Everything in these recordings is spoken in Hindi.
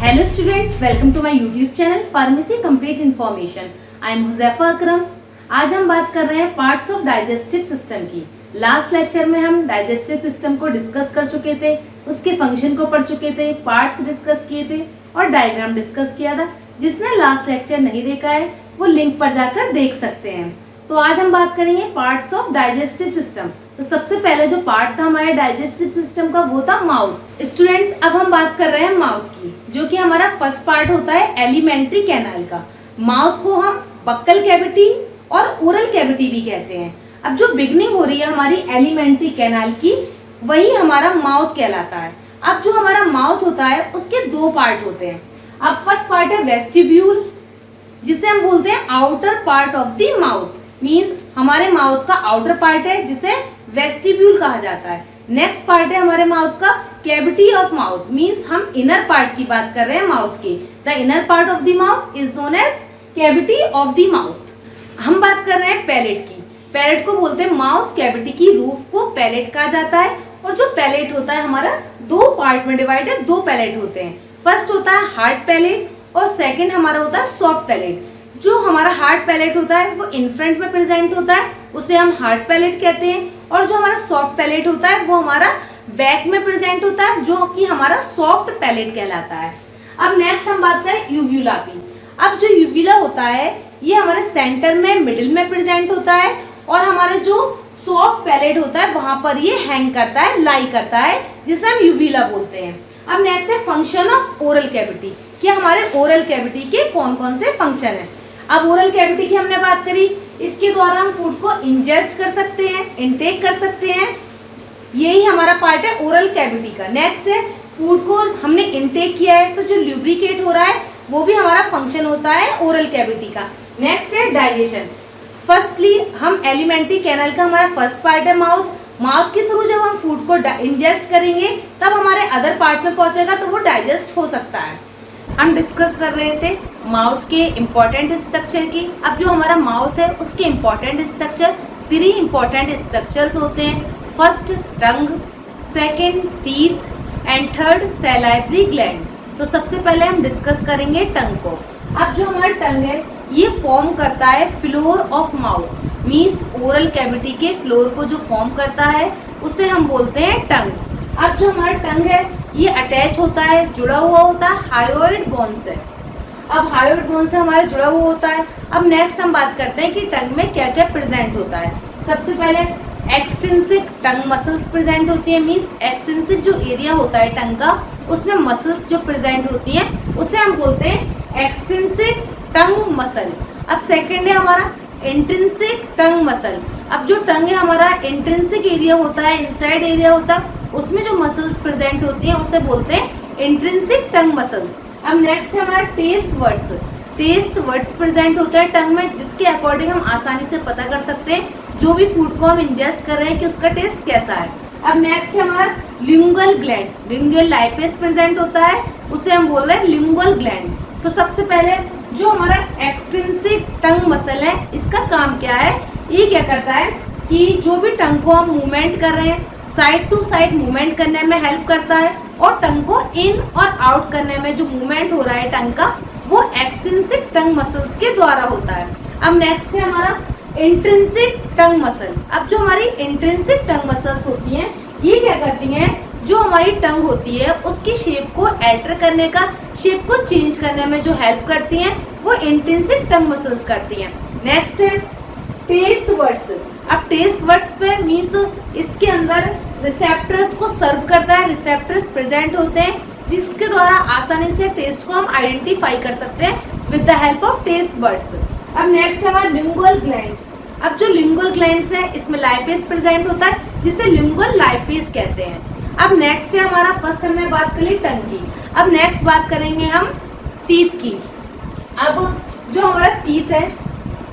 Hello students, welcome to my YouTube channel pharmacy complete information. I am Huzaifa Akram. आज हम बात कर रहे हैं पार्ट्स ऑफ डाइजेस्टिव सिस्टम की। लास्ट लेक्चर में हम डाइजेस्टिव सिस्टम को डिस्कस कर चुके थे, उसके फंक्शन को पढ़ चुके थे, पार्ट्स डिस्कस किए थे और डायग्राम डिस्कस किया था। जिसने लास्ट लेक्चर नहीं देखा है वो लिंक पर जाकर देख सकते हैं। तो आज हम बात करेंगे पार्ट्स ऑफ डाइजेस्टिव सिस्टम। तो सबसे पहले जो पार्ट था हमारे डाइजेस्टिव सिस्टम का वो था माउथ। स्टूडेंट्स, अब हम बात कर रहे हैं माउथ की, जो कि हमारा फर्स्ट पार्ट होता है एलिमेंट्री कैनाल का। माउथ को हम बक्कल कैविटी और ओरल कैविटी भी कहते हैं। अब जो बिगनिंग हो रही है हमारी एलिमेंट्री कैनाल की, वही हमारा माउथ कहलाता है। अब जो हमारा माउथ होता है उसके दो पार्ट होते हैं। अब फर्स्ट पार्ट है वेस्टिब्यूल, जिसे हम बोलते हैं outer part of the mouth. Means हमारे माउथ का आउटर पार्ट है जिसे वेस्टिब्यूल कहा जाता है। नेक्स्ट पार्ट है हमारे माउथ का कैविटी ऑफ माउथ। मीन्स हम इनर पार्ट की बात कर रहे हैं माउथ के। The inner part of the mouth is known as cavity of the mouth. हम बात कर रहे हैं पैलेट की। पैलेट को बोलते हैं माउथ कैविटी की रूफ को पैलेट कहा जाता है। और जो पैलेट होता है हमारा दो पार्ट में डिवाइड है, दो पैलेट होते हैं। फर्स्ट होता है हार्ड पैलेट और सेकेंड हमारा होता है सॉफ्ट पैलेट। जो हमारा हार्ड पैलेट होता है वो इन फ्रंट में प्रेजेंट होता है, उसे हम हार्ड पैलेट कहते हैं। और जो हमारा सॉफ्ट पैलेट होता है वो हमारा बैक में प्रेजेंट होता है, जो कि हमारा सॉफ्ट पैलेट कहलाता है। अब नेक्स्ट हम बात करें यूव्यूला की। अब जो यूव्यूला होता है ये हमारे सेंटर में मिडिल में प्रेजेंट होता है और हमारे जो सॉफ्ट पैलेट होता है वहां पर ये हैंग करता है, लाई करता है, जिसे हम यूव्यूला बोलते हैं। अब नेक्स्ट है फंक्शन ऑफ ओरल कैविटी, कि हमारे ओरल कैविटी के कौन कौन से फंक्शन है। अब ओरल कैविटी की हमने बात करी, इसके द्वारा हम फूड को इंजेस्ट कर सकते हैं, इनटेक कर सकते हैं। यही हमारा पार्ट है ओरल कैविटी का। नेक्स्ट है फूड को हमने इनटेक किया है तो जो ल्यूब्रिकेट हो रहा है वो भी हमारा फंक्शन होता है ओरल कैविटी का। नेक्स्ट है डाइजेशन। फर्स्टली हम एलिमेंट्री कैनाल का हमारा फर्स्ट पार्ट है माउथ। माउथ के थ्रू जब हम फूड को इंजेस्ट करेंगे तब हमारे अदर पार्ट में पहुंचेगा तो वो डाइजेस्ट हो सकता है। हम डिस्कस कर रहे थे माउथ के इम्पोर्टेंट स्ट्रक्चर की। अब जो हमारा माउथ है उसके इम्पोर्टेंट स्ट्रक्चर, 3 इम्पोर्टेंट स्ट्रक्चर्स होते हैं। First tongue, second teeth and third salivary gland. तो सबसे पहले हम डिस्कस करेंगे टंग को। अब जो हमारा टंग है ये फॉर्म करता है floor of mouth. Means oral cavity के फ्लोर को जो फॉर्म करता है उसे हम बोलते हैं टंग। अब जो हमारा टंग है ये अटैच होता है, जुड़ा हुआ होता है हायोइड बोन से। अब हायोइड बोन से हमारा जुड़ा हुआ होता है। अब नेक्स्ट हम बात करते हैं कि टंग में क्या क्या प्रेजेंट होता है। सबसे पहले एक्सटेंसिक टंग मसल्स प्रेजेंट होती है। मीन्स एक्सटेंसिक जो एरिया होता है टंग का उसमें मसल्स जो प्रेजेंट होती हैं उसे हम बोलते हैं एक्सटेंसिक टंग मसल। अब सेकेंड है हमारा इंट्रिंसिक टंग मसल। अब जो टंग है हमारा इंट्रिंसिक एरिया होता है, इनसाइड एरिया होता है, उसमें जो मसल्स प्रेजेंट होती हैं उसे बोलते हैं इंट्रिंसिक टंग मसल्स। अब नेक्स्ट है हमारा taste words. Taste words present होता है टंग में, जिसके अकॉर्डिंग हम आसानी से पता कर सकते हैं जो भी फूड को हम इंजेस्ट कर रहे हैं कि उसका टेस्ट कैसा है। अब नेक्स्ट है हमारा lingual glands. Lingual lipase present होता है, उसे हम बोल रहे हैं लिंगुअल ग्लैंड। तो सबसे पहले जो हमारा एक्सटेंसिक टंग मसल है इसका काम क्या है, ये क्या करता है कि जो भी टंग को हम मूवमेंट कर रहे हैं साइड टू साइड मूवमेंट करने में हेल्प करता है और टंग को इन और आउट करने में जो मूवमेंट हो रहा है टंग का वो एक्सटेंसिक टंग मसल्स के द्वारा होता है। अब नेक्स्ट है हमारा इंट्रिंसिक टंग मसल। अब जो हमारी इंट्रिंसिक टंग मसल्स होती हैं ये क्या करती हैं, जो हमारी टंग होती है उसकी शेप को अल्टर करने का, शेप को चेंज करने में जो हेल्प करती हैं वो इंट्रिंसिक टंग मसल्स करती हैं। नेक्स्ट है टेस्ट वर्ड्स। अब टेस्ट वर्ड्स पे मीन्स इसके अंदर रिसेप्टर्स को सर्व करता है। रिसेप्टर्स प्रेजेंट होते हैं जिसके द्वारा आसानी से टेस्ट को हम आइडेंटिफाई कर सकते हैं with the help of taste buds. अब नेक्स्ट है हमारा लिंगुअल ग्लैंड्स। अब जो लिंगुअल ग्लैंड्स है इसमें लाइपेस प्रेजेंट होता है जिसे लिंगुअल लाइपेस कहते हैं। अब नेक्स्ट है हमारा, फर्स्ट हमने बात करी टंग की, अब नेक्स्ट बात करेंगे हम टीथ की। अब जो हमारा टीथ है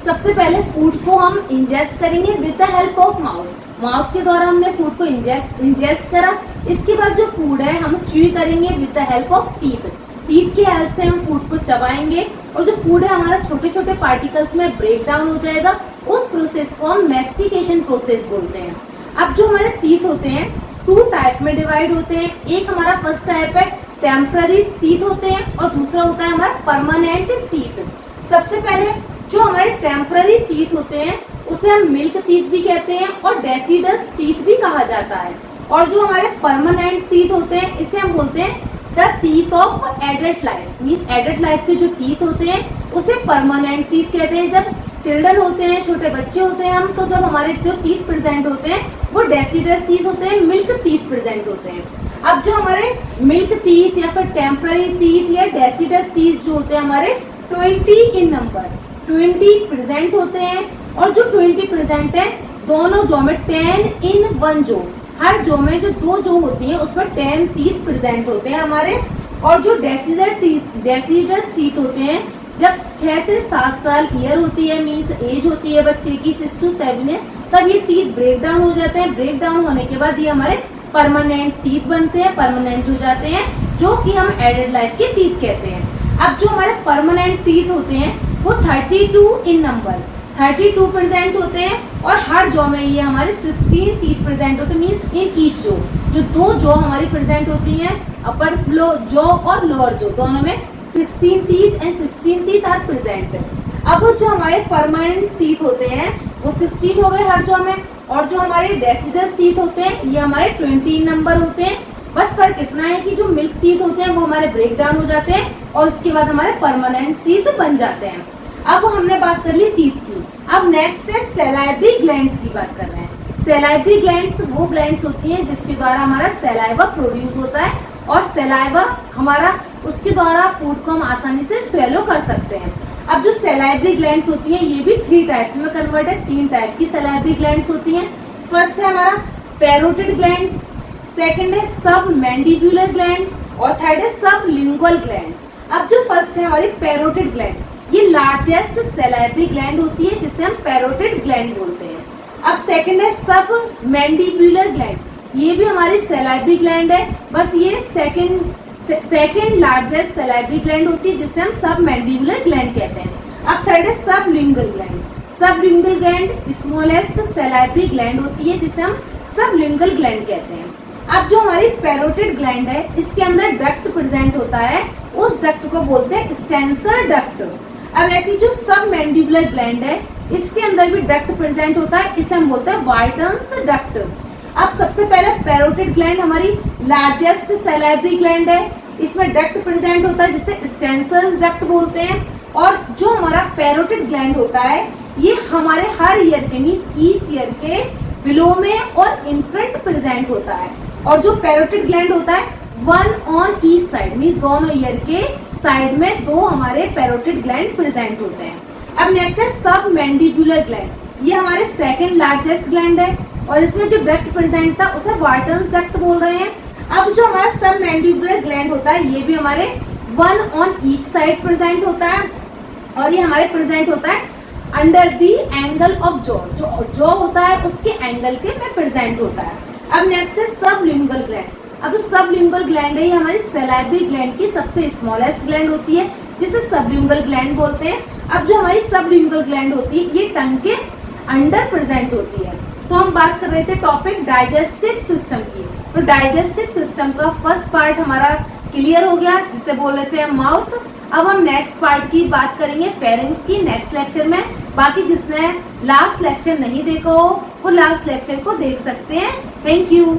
सबसे पहले फूड को हम इंजेस्ट करेंगे with the help of mouth. Mouth के द्वारा हमने फूड को इंजेस्ट करा। इसके बाद जो फूड है हम च्यू करेंगे with the help of teeth. Teeth की हेल्प से हम फूड को चबाएंगे और जो फूड है हमारा छोटे छोटे पार्टिकल्स में ब्रेक डाउन हो जाएगा। उस प्रोसेस को हम मैस्टिकेशन प्रोसेस बोलते हैं। अब जो हमारे टीथ होते हैं 2 टाइप में डिवाइड होते हैं। एक हमारा फर्स्ट टाइप है टेम्पररी टीथ होते हैं और दूसरा होता है हमारा परमानेंट टीथ। सबसे पहले जो हमारे टेम्पररी टीथ होते हैं उसे हम मिल्क टीथ भी कहते हैं और डेसिडस टीथ भी कहा जाता है। और जो हमारे परमानेंट टीथ होते हैं इसे हम बोलते हैं the teeth of adult life. Means adult life के जो टीथ होते हैं उसे परमानेंट टीथ कहते हैं। जब चिल्ड्रन होते हैं, छोटे बच्चे होते हैं हम, तो जब हमारे जो टीथ प्रेजेंट होते हैं वो डेसिडस टीथ होते हैं, मिल्क टीथ प्रेजेंट होते हैं। अब जो हमारे मिल्क टीथ या फिर टेम्पररी टीथ या डेसिडस टीथ जो होते हैं हमारे 20 इन नंबर, 20 प्रेजेंट होते हैं। और जो 20 प्रेजेंट है दोनों जो में 10 इन 1 जो, हर जो में जो 2 जो होती हैं उसमें 10 टीथ प्रेजेंट होते हैं हमारे। और जो डेसिडस टीथ होते हैं जब 6 से 7 साल ईयर होती है, मीन्स एज होती है बच्चे की 6 to 7 है, तब ये टीथ ब्रेक डाउन हो जाते हैं। ब्रेक डाउन होने के बाद ये हमारे परमानेंट टीथ बनते हैं, परमानेंट हो जाते हैं, जो कि हम एडल्ट लाइफ के टीथ कहते हैं। अब जो हमारे परमानेंट टीथ होते हैं वो 32 इन नंबर, 32 प्रेजेंट होते हैं और हर जॉ में ये हमारे 16 टीथ प्रेजेंट होते हैं। मीन्स इन ईच जो 2 जॉ हमारी प्रेजेंट होती हैं, अपर जॉ और लोअर जॉ, दोनों में 16 teeth and 16 teeth are present. अब जो हमारे परमानेंट टीथ होते हैं वो 16 हो गए हर जॉ में, और जो हमारे डेसिडस टीथ होते हैं ये हमारे 20 नंबर होते हैं। बस फर्क इतना है कि जो मिल्क टीथ होते हैं वो हमारे ब्रेक डाउन हो जाते हैं और उसके बाद हमारे परमानेंट टीथ बन जाते हैं। अब हमने बात कर ली टीथ की। अब नेक्स्ट है सैलाइवरी ग्लैंड्स की बात कर रहे हैं। सैलाइवरी ग्लैंड्स वो ग्लैंड्स होती हैं जिसके द्वारा हमारा सैलाइवा प्रोड्यूस होता है और सैलाइवा हमारा उसके द्वारा फूड को हम आसानी से स्वेलो कर सकते हैं। अब जो सैलाइवरी ग्लैंड्स होती हैं ये भी 3 टाइप में कन्वर्ट है। 3 टाइप की सैलाइवरी ग्लैंड्स होती हैं। फर्स्ट है हमारा पैरोटिड ग्लैंड्स, सेकंड है सब मैंडिबुलर ग्लैंड और थर्ड है सब लिंगुअल ग्लैंड। अब जो फर्स्ट है हमारी पैरोटिड ग्लैंड, ये लार्जेस्ट सैलाइवरी ग्लैंड होती है जिसे हम पैरोटिड ग्लैंड बोलते हैं। अब सेकंड है सब मैंडिबुलर ग्लैंड, ये भी हमारी सैलाइवरी ग्लैंड है, बस ये सेकंड लार्जेस्ट सैलाइवरी ग्लैंड होती है जिसे हम सब मैंडिबुलर ग्लैंड कहते हैं। अब थर्ड है सब लिंगुअल ग्लैंड। सब lingual gland smallest salivary gland होती है जिसे हम सब लिंगुअल ग्लैंड कहते हैं। अब जो हमारी पैरोटिड ग्लैंड है इसके अंदर डक्ट प्रेजेंट होता है, उस डक्ट को बोलते हैं स्टेंसर डक्ट। अब ऐसी जो सब मैंडिबुलर ग्लैंड है इसके अंदर भी डक्ट प्रेजेंट होता है, इसे हम बोलते हैं वाइटन्स डक्ट। अब सबसे पहले पैरोटिड ग्लैंड हमारी लार्जेस्ट सैलाइवरी ग्लैंड है, इसमें डक्ट प्रेजेंट होता है जिसे स्टेंसर डक्ट बोलते हैं। और जो हमारा पैरोटिड ग्लैंड होता है ये हमारे हर ईयर के मीन्स ईच ईयर के बिलो में और इन फ्रंट प्रेजेंट होता है। और जो पैरोटिड ग्लैंड होता है 1 ऑन ईच साइड, मीन्स दोनों ईयर के साइड में 2 हमारे पैरोटिड ग्लैंड प्रेजेंट होते हैं। अब नेक्स्ट है सब मैंडिबुलर ग्लैंड, ये हमारे सेकंड लार्जेस्ट ग्लैंड है और इसमें जो डक्ट प्रेजेंट था उसे वार्टन्स डक्ट बोल रहे हैं। अब जो हमारा सब मैंडिबुलर ग्लैंड होता है ये भी हमारे 1 ऑन ईच साइड प्रेजेंट होता है और ये हमारे प्रेजेंट होता है under the angle of jaw, जो जॉ होता है उसके एंगल के में प्रेजेंट होता है। अब नेक्स्ट है सब लिंगुअल ग्लैंड। अब सब लिंगुअल ग्लैंड है ये हमारी सैलाइवरी ग्लैंड की सबसे स्मॉलेस्ट ग्लैंड होती है जिसे सबलिंगुअल ग्लैंड बोलते हैं। अब जो हमारी सबलिंगुअल ग्लैंड होती है ये टंग के अंडर प्रेजेंट होती है। तो हम बात कर रहे थे टॉपिक डाइजेस्टिव सिस्टम की। तो डाइजेस्टिव सिस्टम का फर्स्ट पार्ट हमारा क्लियर हो गया जिसे बोल रहे थे माउथ। अब हम नेक्स्ट पार्ट की बात करेंगे फेरिंग्स की नेक्स्ट लेक्चर में। बाकी जिसने लास्ट लेक्चर नहीं देखा हो वो लास्ट लेक्चर को देख सकते हैं। Thank you.